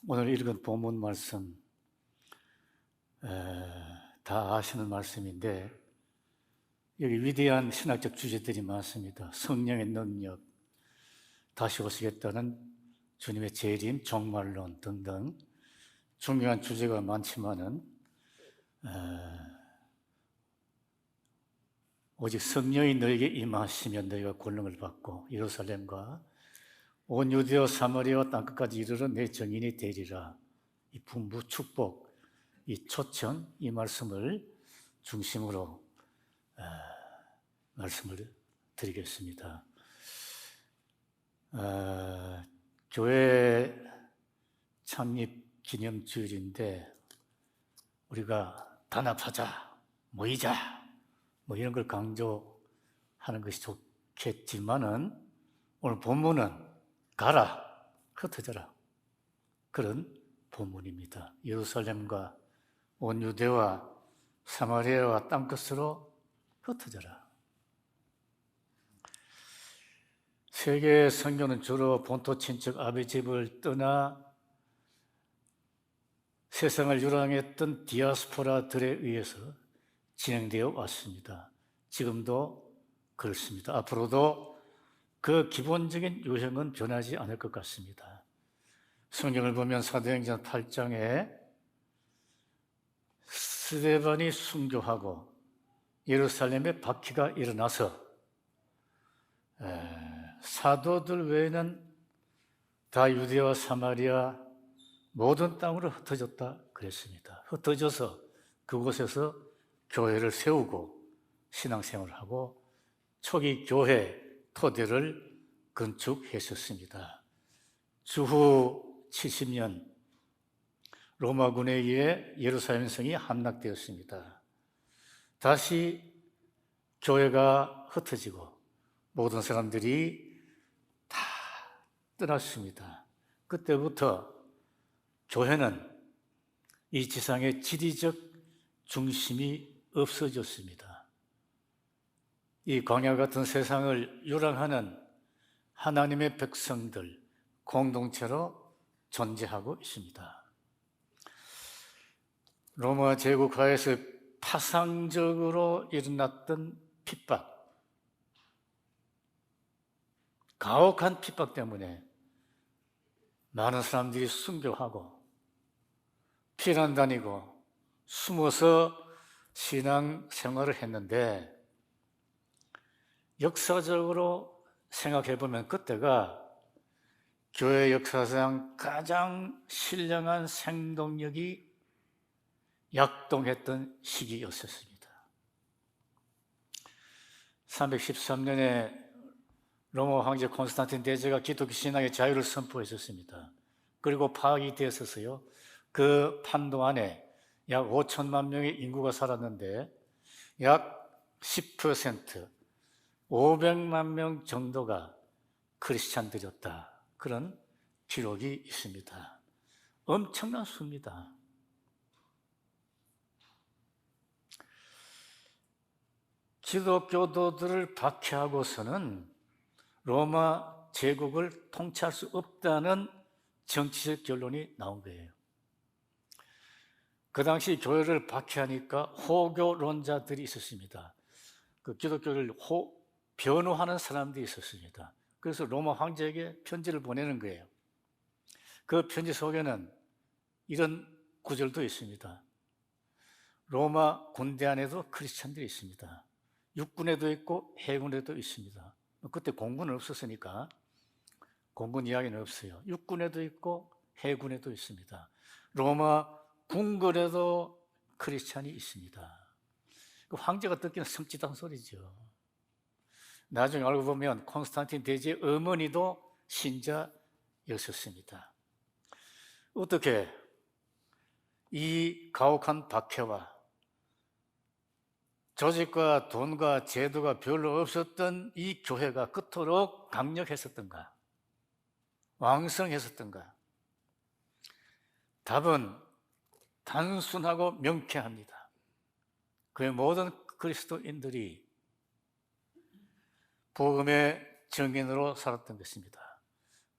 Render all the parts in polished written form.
오늘 읽은 본문 말씀 다 아시는 말씀인데 여기 위대한 신학적 주제들이 많습니다. 성령의 능력, 다시 오시겠다는 주님의 재림, 종말론 등등 중요한 주제가 많지만은 오직 성령이 너에게 임하시면 너희가 권능을 받고 예루살렘과 온 유대와 사마리아와 땅끝까지 이르러 내 증인이 되리라. 이 분부 축복, 이 초청, 이 말씀을 중심으로 말씀을 드리겠습니다. 교회 창립 기념주일인데 우리가 단합하자, 모이자 뭐 이런 걸 강조하는 것이 좋겠지만은 오늘 본문은 가라, 흩어져라 그런 본문입니다. 예루살렘과 온 유대와 사마리아와 땅끝으로 흩어져라. 세계 선교는 주로 본토 친척 아비 집을 떠나 세상을 유랑했던 디아스포라들에 의해서 진행되어 왔습니다. 지금도 그렇습니다. 앞으로도 그 기본적인 유형은 변하지 않을 것 같습니다. 성경을 보면 사도행전 8장에 스데반이 순교하고 예루살렘에 박해가 일어나서 사도들 외에는 다 유대와 사마리아 모든 땅으로 흩어졌다 그랬습니다. 흩어져서 그곳에서 교회를 세우고 신앙생활을 하고 초기 교회 토대를 건축했었습니다. 주후 70년 로마군에 의해 예루살렘 성이 함락되었습니다. 다시 교회가 흩어지고 모든 사람들이 다 떠났습니다. 그때부터 교회는 이 지상의 지리적 중심이 없어졌습니다. 이 광야 같은 세상을 유랑하는 하나님의 백성들 공동체로 존재하고 있습니다. 로마 제국 하에서 파상적으로 일어났던 핍박, 가혹한 핍박 때문에 많은 사람들이 순교하고 피난 다니고 숨어서 신앙 생활을 했는데 역사적으로 생각해보면 그때가 교회 역사상 가장 신령한 생동력이 약동했던 시기였었습니다. 313년에 로마 황제 콘스탄틴 대제가 기독교 신앙의 자유를 선포했었습니다. 그리고 파악이 되었었어요. 그 판도 안에 약 5천만 명의 인구가 살았는데 약 10%, 500만 명 정도가 크리스찬들이었다. 그런 기록이 있습니다. 엄청난 수입니다. 기독교도들을 박해하고서는 로마 제국을 통치할 수 없다는 정치적 결론이 나온 거예요. 그 당시 교회를 박해하니까 호교론자들이 있었습니다. 그 기독교를 변호하는 사람들이 있었습니다. 그래서 로마 황제에게 편지를 보내는 거예요. 그 편지 속에는 이런 구절도 있습니다. 로마 군대 안에도 크리스찬들이 있습니다. 육군에도 있고 해군에도 있습니다. 그때 공군은 없었으니까 공군 이야기는 없어요. 육군에도 있고 해군에도 있습니다. 로마 궁궐에도 크리스찬이 있습니다. 황제가 듣기는 섬찟한 소리죠. 나중에 알고 보면 콘스탄틴 대제의 어머니도 신자였었습니다. 어떻게 이 가혹한 박해와 조직과 돈과 제도가 별로 없었던 이 교회가 그토록 강력했었던가, 왕성했었던가? 답은 단순하고 명쾌합니다. 그의 모든 그리스도인들이 복음의 증인으로 살았던 것입니다.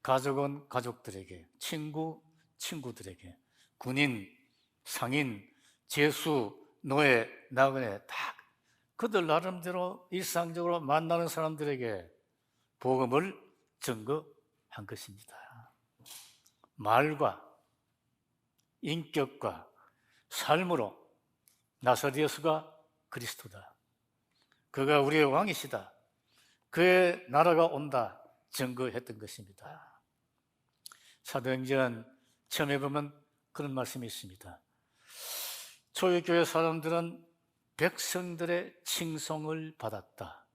가족은 가족들에게, 친구, 친구들에게 군인, 상인, 재수, 노예, 나그네 다 그들 나름대로 일상적으로 만나는 사람들에게 복음을 증거한 것입니다. 말과 인격과 삶으로 나사렛 예수가 그리스도다. 그가 우리의 왕이시다. 그의 나라가 온다. 증거했던 것입니다. 사도행전 처음에 보면 그런 말씀이 있습니다. 초대교회 사람들은 백성들의 칭송을 받았다.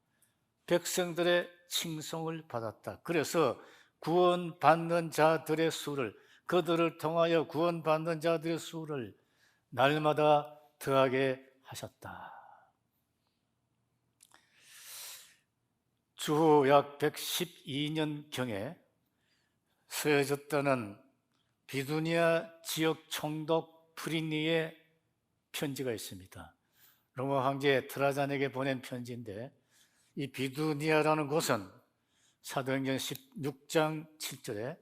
백성들의 칭송을 받았다. 그래서 구원받는 자들의 수를, 그들을 통하여 구원받는 자들의 수를 날마다 더하게 하셨다. 주후 약 112년경에 쓰여졌다는 비두니아 지역 총독 프리니의 편지가 있습니다. 로마 황제 트라잔에게 보낸 편지인데, 이 비두니아라는 곳은 사도행전 16장 7절에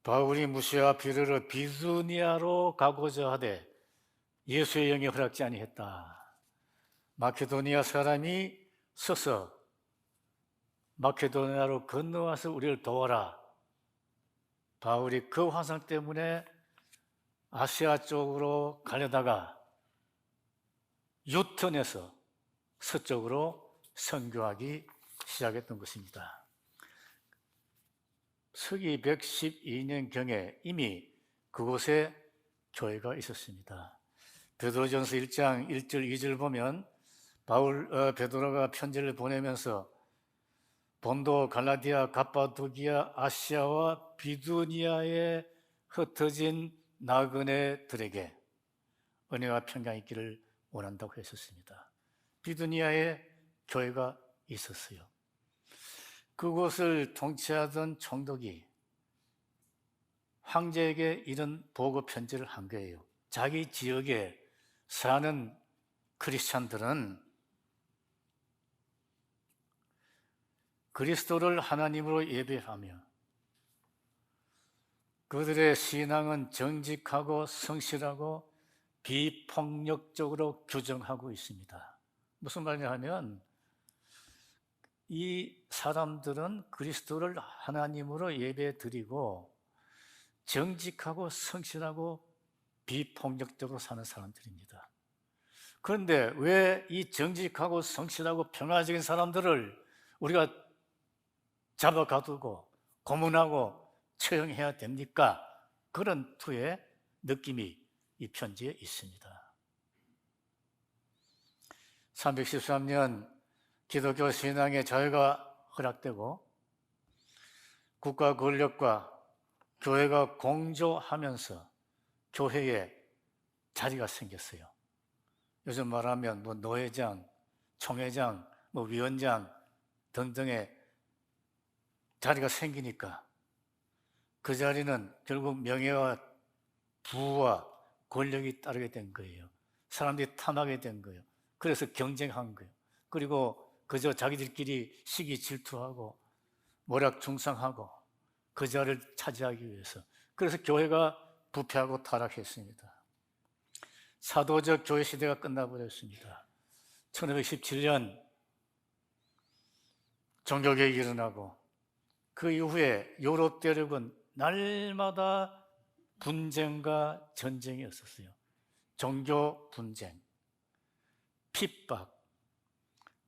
바울이 무시와 비르르 비두니아로 가고자 하되 예수의 영이 허락지 아니했다. 마케도니아 사람이 서서 마케도니아로 건너와서 우리를 도와라. 바울이 그 환상 때문에 아시아 쪽으로 가려다가 유턴해서 서쪽으로 선교하기 시작했던 것입니다. 서기 112년경에 이미 그곳에 교회가 있었습니다. 베드로전서 1장 1절 2절 보면 베드로가 편지를 보내면서 본도, 갈라디아, 갑바도기아, 아시아와 비두니아에 흩어진 나그네들에게 은혜와 평강이 있기를 원한다고 했었습니다. 비두니아에 교회가 있었어요. 그곳을 통치하던 총독이 황제에게 이런 보고 편지를 한 거예요. 자기 지역에 사는 크리스찬들은 그리스도를 하나님으로 예배하며 그들의 신앙은 정직하고 성실하고 비폭력적으로 규정하고 있습니다. 무슨 말이냐 하면 이 사람들은 그리스도를 하나님으로 예배드리고 정직하고 성실하고 비폭력적으로 사는 사람들입니다. 그런데 왜 이 정직하고 성실하고 평화적인 사람들을 우리가 잡아가두고 고문하고 처형해야 됩니까? 그런 투의 느낌이 이 편지에 있습니다. 313년 기독교 신앙의 자유가 허락되고 국가 권력과 교회가 공조하면서 교회에 자리가 생겼어요. 요즘 말하면 노회장, 총회장, 위원장 등등의 자리가 생기니까 그 자리는 결국 명예와 부와 권력이 따르게 된 거예요. 사람들이 탐하게 된 거예요. 그래서 경쟁한 거예요. 그리고 그저 자기들끼리 시기 질투하고 모략중상하고 그 자리를 차지하기 위해서. 그래서 교회가 부패하고 타락했습니다. 사도적 교회 시대가 끝나버렸습니다. 1517년 종교개혁이 일어나고 그 이후에 유럽 대륙은 날마다 분쟁과 전쟁이 있었어요. 종교 분쟁, 핍박,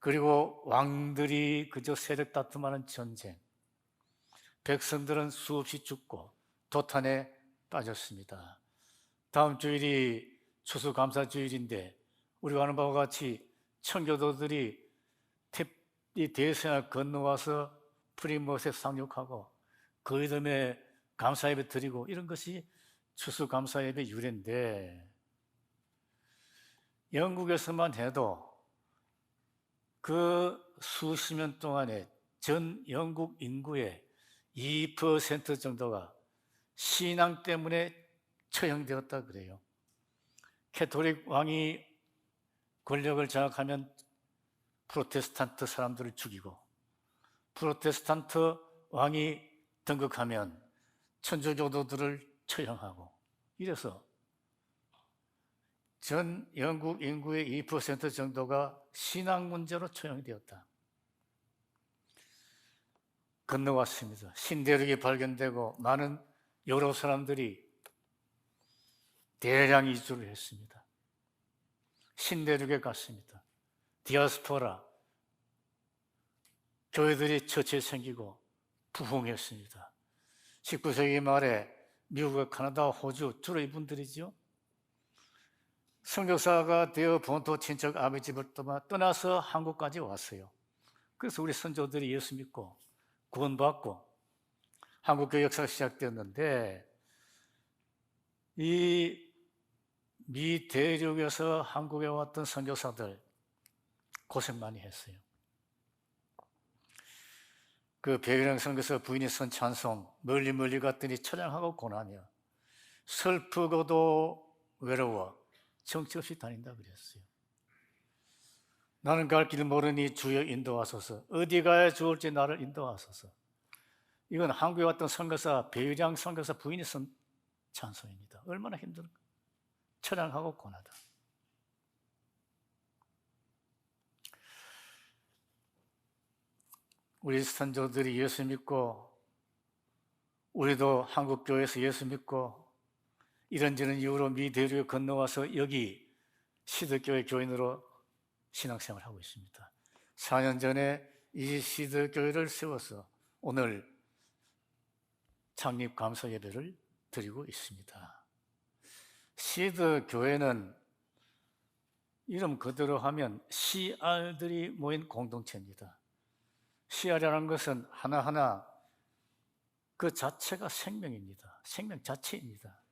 그리고 왕들이 그저 세력 다툼하는 전쟁. 백성들은 수없이 죽고 도탄에 빠졌습니다. 다음 주일이 추수감사주일인데 우리가 아는 바와 같이 청교도들이 이 대서양을 건너와서 프리모스에 상륙하고 그 이름에 감사예배 드리고 이런 것이 추수감사예배 유래인데 영국에서만 해도 그 수십 년 동안에 전 영국 인구의 2% 정도가 신앙 때문에 처형되었다 그래요. 캐톨릭 왕이 권력을 장악하면 프로테스탄트 사람들을 죽이고 프로테스탄트 왕이 등극하면 천주교도들을 처형하고 이래서 전 영국 인구의 2% 정도가 신앙 문제로 처형되었다. 건너왔습니다. 신대륙이 발견되고 많은 여러 사람들이 대량 이주를 했습니다. 신대륙에 갔습니다. 디아스포라, 교회들이 처치에 생기고 부흥했습니다. 19세기 말에 미국, 캐나다, 호주, 주로 이분들이죠. 선교사가 되어 본토 친척 아버지집을 떠나서 한국까지 왔어요. 그래서 우리 선조들이 예수 믿고 구원받고 한국교회 역사가 시작되었는데, 이 미 대륙에서 한국에 왔던 선교사들 고생 많이 했어요. 그 배경 선교사 부인이 쓴 찬송 멀리 멀리 갔더니 찬양하고 고나며 슬프고도 외로워 정처 없이 다닌다 그랬어요. 나는 갈 길 모르니 주여 인도하소서. 어디 가야 좋을지 나를 인도하소서. 이건 한국에 왔던 선교사 배유량 선교사 부인이 쓴 찬송입니다. 얼마나 힘들까. 찬양하고 고나다. 우리 선조들이 예수 믿고 우리도 한국교회에서 예수 믿고 이런저런 이유로 미 대륙에 건너와서 여기 시드교회 교인으로 신앙생활을 하고 있습니다. 4년 전에 이 시드교회를 세워서 오늘 창립 감사 예배를 드리고 있습니다. 시드교회는 이름 그대로 하면 CR들이 모인 공동체입니다. CR이라는 것은 하나하나 그 자체가 생명입니다. 생명 자체입니다.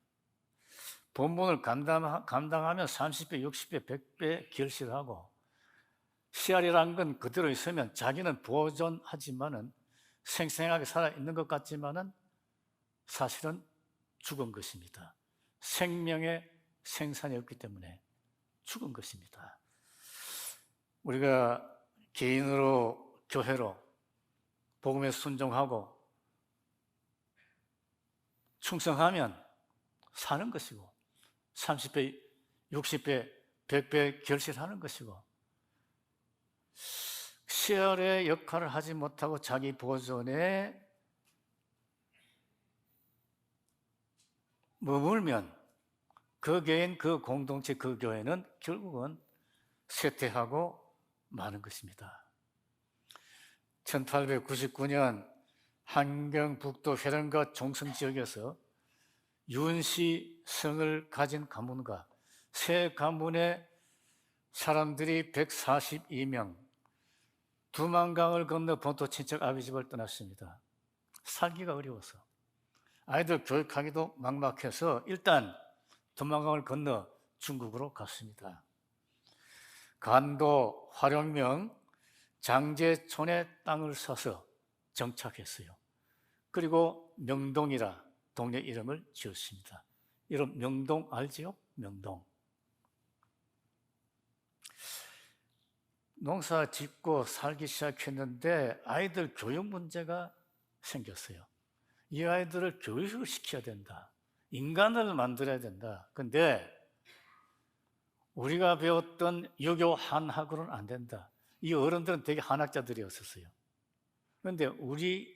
본문을 감당하면 30배, 60배, 100배 결실하고, CR이라는 건 그대로 있으면 자기는 보존하지만은 생생하게 살아있는 것 같지만은 사실은 죽은 것입니다. 생명의 생산이 없기 때문에 죽은 것입니다. 우리가 개인으로, 교회로 복음에 순종하고 충성하면 사는 것이고 30배, 60배, 100배 결실하는 것이고, CR의 역할을 하지 못하고 자기 보존에 머물면 그 개인, 그 공동체, 그 교회는 결국은 쇠퇴하고 마는 것입니다. 1899년 한경북도 회령과 종성 지역에서 윤씨성을 가진 가문과 세 가문의 사람들이 142명, 두만강을 건너 본토 친척 아비집을 떠났습니다. 살기가 어려워서, 아이들 교육하기도 막막해서 일단 두만강을 건너 중국으로 갔습니다. 간도 화룡명 장제촌에 땅을 사서 정착했어요. 그리고 명동이라 동네 이름을 지었습니다. 여러분 명동 알지요? 명동. 농사 짓고 살기 시작했는데 아이들 교육 문제가 생겼어요. 이 아이들을 교육을 시켜야 된다. 인간을 만들어야 된다. 근데 우리가 배웠던 유교 한학으로는 안 된다. 이 어른들은 되게 한학자들이었었어요. 그런데 우리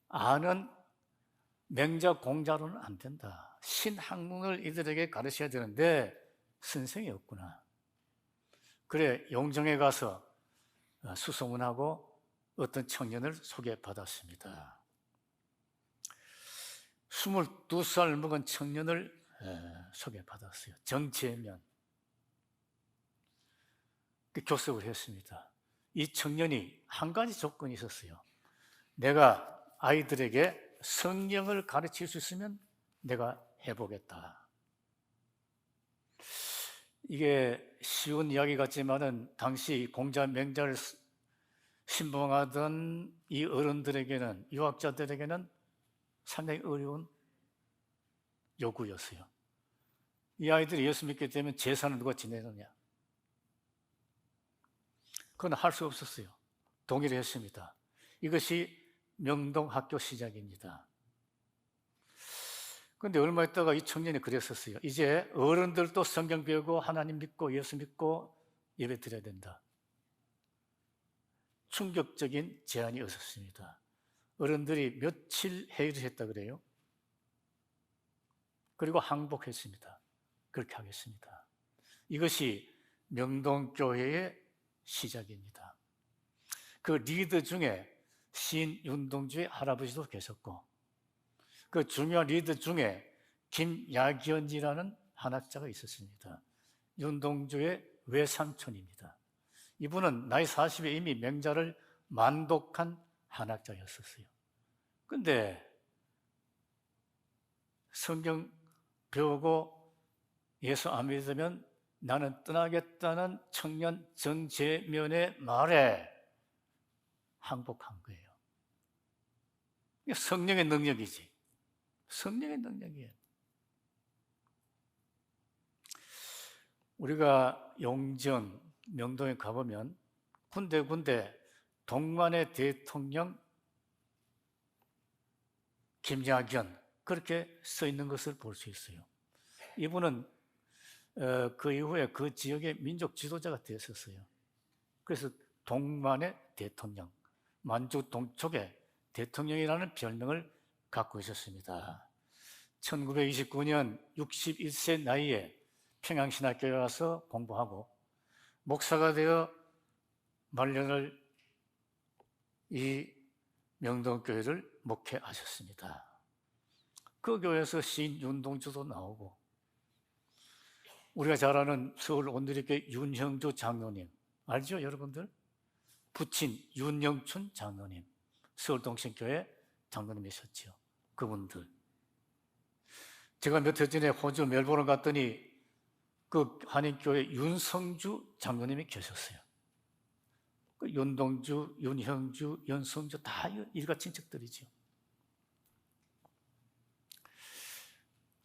아는 맹자 공자로는 안 된다. 신학문을 이들에게 가르쳐야 되는데 선생이 없구나. 그래 용정에 가서 수소문하고 어떤 청년을 소개받았습니다. 22살 먹은 청년을 소개받았어요. 정재면. 교섭을 했습니다. 이 청년이 한 가지 조건이 있었어요. 내가 아이들에게 성경을 가르칠 수 있으면 내가 해보겠다. 이게 쉬운 이야기 같지만은 당시 공자 맹자를 신봉하던 이 어른들에게는, 유학자들에게는 상당히 어려운 요구였어요. 이 아이들이 예수 믿게 되면 제사는 누가 지내느냐? 그건 할 수 없었어요. 동의를 했습니다. 이것이 명동학교 시작입니다. 근데 얼마 있다가 이 청년이 그랬었어요. 이제 어른들도 성경 배우고 하나님 믿고 예수 믿고 예배 드려야 된다. 충격적인 제안이 있었습니다. 어른들이 며칠 회의를 했다 그래요. 그리고 항복했습니다. 그렇게 하겠습니다. 이것이 명동교회의 시작입니다. 그 리더 중에 시인 윤동주의 할아버지도 계셨고, 그 중요한 리더 중에 김야기현이라는 한학자가 있었습니다. 윤동주의 외삼촌입니다. 이분은 나이 40에 이미 맹자를 만독한 한학자였었어요. 근데 성경 배우고 예수 안 믿으면 나는 떠나겠다는 청년 정재면의 말에 항복한 거예요. 이게 성령의 능력이지. 성령의 능력이에요. 우리가 용정, 명동에 가보면 군데군데 동만의 대통령 김야견 그렇게 써 있는 것을 볼 수 있어요. 이분은 그 이후에 그 지역의 민족 지도자가 되었었어요. 그래서 동만의 대통령, 만주 동쪽의 대통령이라는 별명을 갖고 있었습니다. 1929년 61세 나이에 평양신학교에 와서 공부하고 목사가 되어 말년을 이 명동교회를 목회하셨습니다. 그 교회에서 시인 윤동주도 나오고 우리가 잘 아는 서울 온누리교회 윤형주 장로님 알죠 여러분들? 부친 윤영춘 장로님 서울동신교회 장로님이셨죠. 그분들 제가 몇 해 전에 호주 멜버른 갔더니 그 한인교회 윤성주 장로님이 계셨어요. 그 윤동주, 윤형주, 윤성주 다 일가 친척들이죠.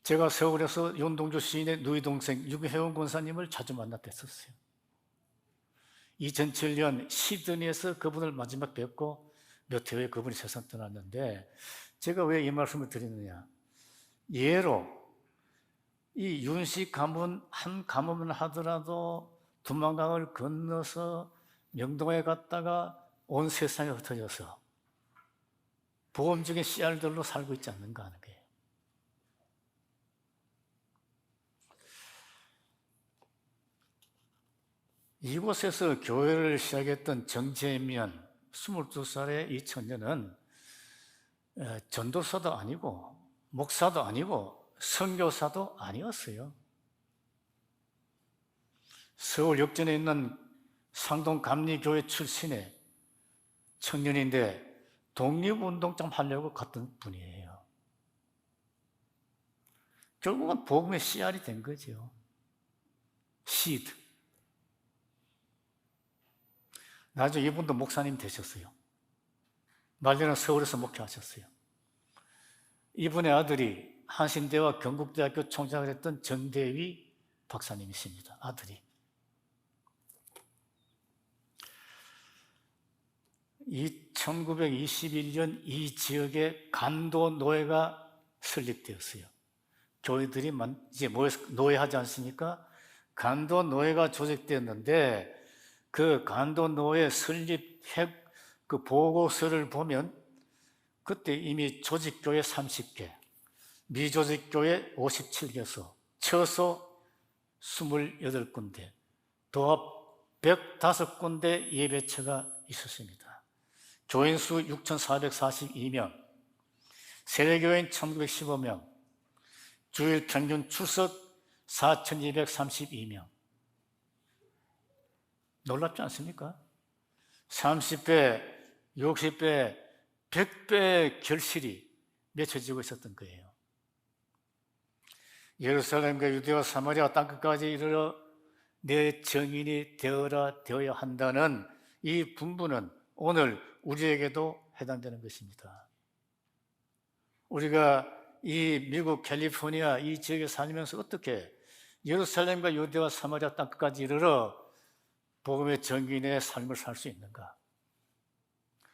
제가 서울에서 윤동주 시인의 누이 동생 유혜원 권사님을 자주 만났댔었어요. 2007년 시드니에서 그분을 마지막 뵙고 몇 해 후에 그분이 세상 떠났는데 제가 왜 이 말씀을 드리느냐. 예로 이 윤씨 가문 한 가문을 하더라도 두만강을 건너서 명동에 갔다가 온 세상에 흩어져서 보험적인 씨알들로 살고 있지 않는가 하는 거예요. 이곳에서 교회를 시작했던 정재면 22살의 이 청년은 전도사도 아니고 목사도 아니고 선교사도 아니었어요. 서울 역전에 있는 상동 감리교회 출신의 청년인데 독립운동 좀 하려고 갔던 분이에요. 결국은 복음의 씨알이 된 거죠. 시드. 나중에 이분도 목사님 되셨어요. 말년은 서울에서 목회하셨어요. 이분의 아들이 한신대와 경북대학교 총장을 했던 전대위 박사님이십니다. 아들이. 이 1921년 이 지역에 간도노회가 설립되었어요. 교회들이 이제 모여서 노회하지 않습니까? 간도노회가 조직되었는데 그 간도노회 설립 그 보고서를 보면 그때 이미 조직교회 30개, 미조직교회 57개소, 처소 28군데, 도합 105군데 예배처가 있었습니다. 교인 수 6,442명, 세례교인 1,915명, 주일 평균 출석 4,232명. 놀랍지 않습니까? 30배, 60배, 100배의 결실이 맺혀지고 있었던 거예요. 예루살렘과 유대와 사마리아 땅끝까지 이르러 내 증인이 되어야 한다는 이 분부는 오늘 우리에게도 해당되는 것입니다. 우리가 이 미국 캘리포니아 이 지역에 살면서 어떻게 예루살렘과 유대와 사마리아 땅끝까지 이르러 복음의 증인의 삶을 살 수 있는가?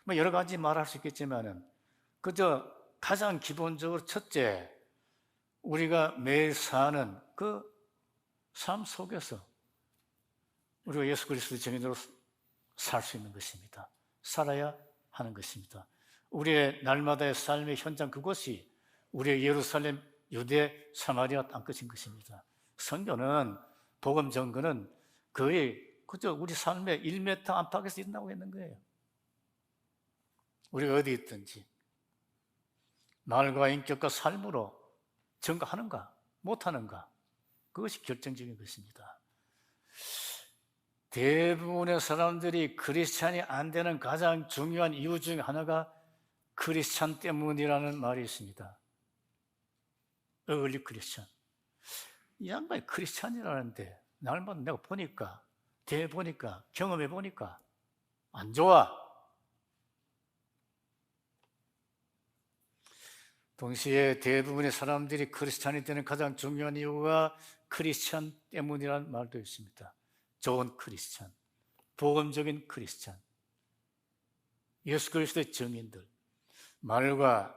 뭐 여러 가지 말할 수 있겠지만은 그저 가장 기본적으로 첫째, 우리가 매일 사는 그 삶 속에서 우리가 예수 그리스도의 증인으로 살 수 있는 것입니다. 살아야 하는 것입니다. 우리의 날마다의 삶의 현장, 그것이 우리의 예루살렘, 유대, 사마리아 땅끝인 것입니다. 선교는, 복음 전거는 거의 그저 우리 삶의 1m 안팎에서 일어나고 있는 거예요. 우리가 어디 있든지 말과 인격과 삶으로 전가하는가 못하는가, 그것이 결정적인 것입니다. 대부분의 사람들이 크리스찬이 안 되는 가장 중요한 이유 중에 하나가 크리스찬 때문이라는 말이 있습니다. 얼리 크리스찬. 이 양반이 크리스찬이라는데 날마다 내가 보니까, 대해보니까, 경험해보니까 안 좋아. 동시에 대부분의 사람들이 크리스찬이 되는 가장 중요한 이유가 크리스찬 때문이라는 말도 있습니다. 좋은 크리스찬, 복음적인 크리스찬, 예수 그리스도의 증인들, 말과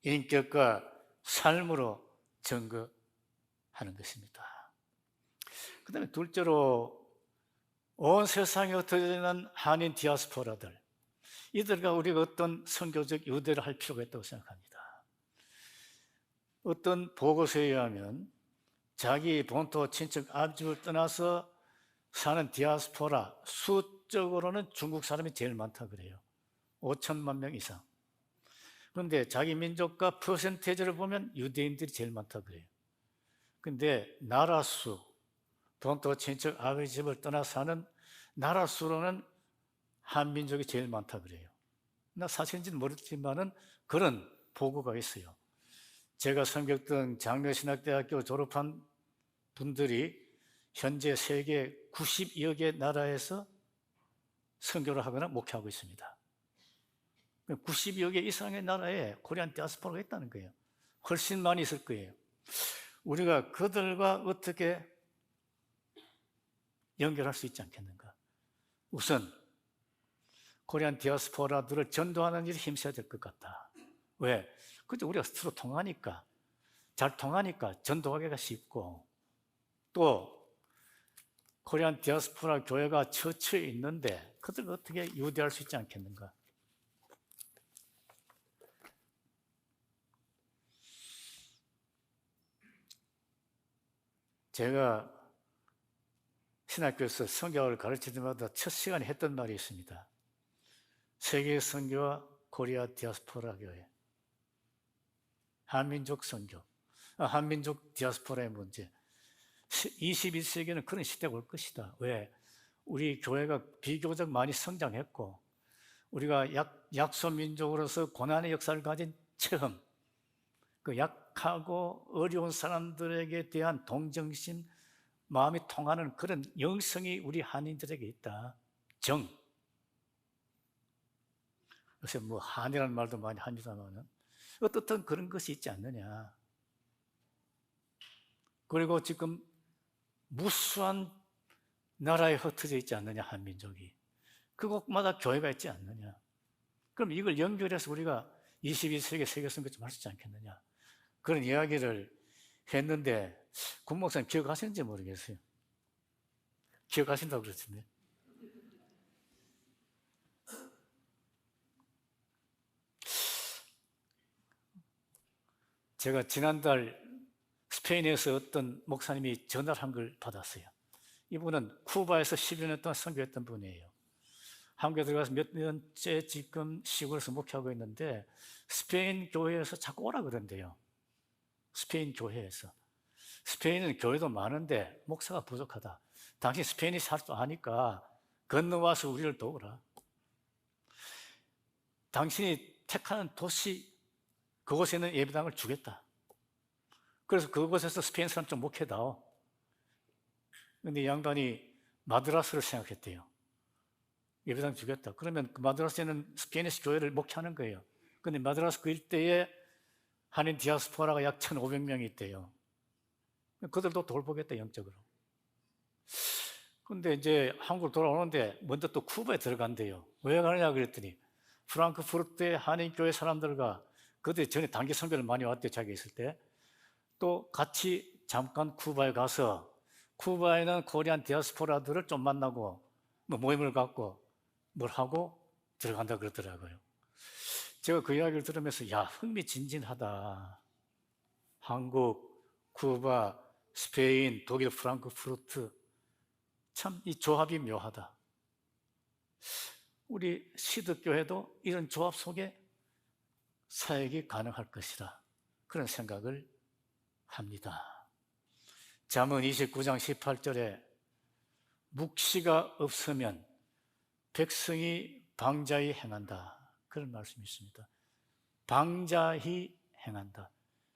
인격과 삶으로 증거하는 것입니다. 그 다음에 둘째로 온 세상에 흩어지는 한인 디아스포라들, 이들과 우리가 어떤 선교적 유대를 할 필요가 있다고 생각합니다. 어떤 보고서에 의하면 자기 본토 친척 아집을 떠나서 사는 디아스포라 수적으로는 중국 사람이 제일 많다 그래요. 5천만 명 이상. 그런데 자기 민족과 퍼센테이지를 보면 유대인들이 제일 많다 그래요. 그런데 나라 수, 본토 친척 아버지 집을 떠나 사는 나라 수로는 한민족이 제일 많다 그래요. 나 사실인지는 모르지만은 그런 보고가 있어요. 제가 섬겼던 장로신학대학교 졸업한 분들이 현재 세계 92여 개 나라에서 선교를 하거나 목회하고 있습니다. 92여 개 이상의 나라에 코리안 디아스포라가 있다는 거예요. 훨씬 많이 있을 거예요. 우리가 그들과 어떻게 연결할 수 있지 않겠는가? 우선 코리안 디아스포라들을 전도하는 일에 힘써야 될 것 같다. 왜? 그저 우리가 서로 통하니까, 잘 통하니까 전도하기가 쉽고, 또 코리안 디아스포라 교회가 처처에 있는데 그들을 어떻게 유대할 수 있지 않겠는가? 제가 신학교에서 선교를 가르칠 때마다 첫 시간에 했던 말이 있습니다. 세계 선교와 코리아 디아스포라 교회, 한민족 선교, 한민족 디아스포라의 문제. 21세기는 그런 시대가 올 것이다. 왜? 우리 교회가 비교적 많이 성장했고, 우리가 약소민족으로서 고난의 역사를 가진 체험, 그 약하고 어려운 사람들에게 대한 동정심, 마음이 통하는 그런 영성이 우리 한인들에게 있다. 요새 뭐 한이라는 말도 많이 합니다만은 어떻든 그런 것이 있지 않느냐. 그리고 지금 무수한 나라에 흩어져 있지 않느냐, 한민족이. 그곳마다 교회가 있지 않느냐. 그럼 이걸 연결해서 우리가 21세기 세계선교 좀 할 수 있지 않겠느냐. 그런 이야기를 했는데 군 목사님 기억하시는지 모르겠어요. 기억하신다고 그러던데. 제가 지난달 스페인에서 어떤 목사님이 전화를 한 걸 받았어요. 이분은 쿠바에서 10여 년 동안 선교했던 분이에요. 한국에 들어가서 몇 년째 지금 시골에서 목회하고 있는데 스페인 교회에서 자꾸 오라 그런대요. 스페인 교회에서. 스페인은 교회도 많은데 목사가 부족하다. 당신 스페인이 살 줄 아니까 건너와서 우리를 도우라. 당신이 택하는 도시, 그곳에 있는 예배당을 주겠다. 그래서 그곳에서 스페인 사람 좀 목회다오. 그런데 양반이 마드라스를 생각했대요. 예배당 주겠다. 그러면 그 마드라스에는 스페인에서 교회를 목회하는 거예요. 그런데 마드라스 그 일대에 한인 디아스포라가 약 1,500명이 있대요. 그들도 돌보겠다, 영적으로. 근데 이제 한국으로 돌아오는데 먼저 또 쿠바에 들어간대요. 왜 가느냐 그랬더니 프랑크푸르트의 한인교회 사람들과 그들 전에 단기 선교를 많이 왔대요. 자기 있을 때. 또 같이 잠깐 쿠바에 가서 쿠바에는 코리안 디아스포라들을 좀 만나고 뭐 모임을 갖고 뭘 하고 들어간다 그러더라고요. 제가 그 이야기를 들으면서 야, 흥미진진하다. 한국, 쿠바, 스페인, 독일, 프랑크푸르트 참 이 조합이 묘하다. 우리 시드교회도 이런 조합 속에 사역이 가능할 것이다. 그런 생각을 합니다. 잠언 29장 18절에 묵시가 없으면 백성이 방자히 행한다. 그런 말씀이 있습니다. 방자히 행한다.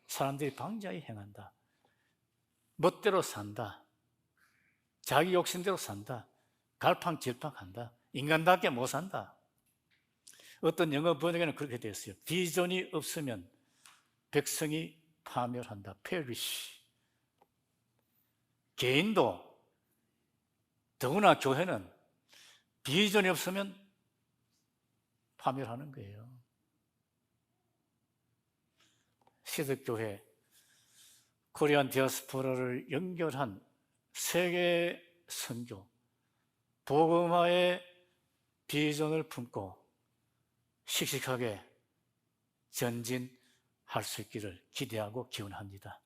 사람들이 방자히 행한다. 멋대로 산다. 자기 욕심대로 산다. 갈팡질팡한다. 인간답게 못 산다. 어떤 영어 번역에는 그렇게 되어 있어요. 비전이 없으면 백성이 파멸한다. perish. 개인도 더구나 교회는 비전이 없으면 파멸하는 거예요. 시드교회, 코리안 디아스포라를 연결한 세계 선교, 복음화의 비전을 품고 씩씩하게 전진할 수 있기를 기대하고 기원합니다.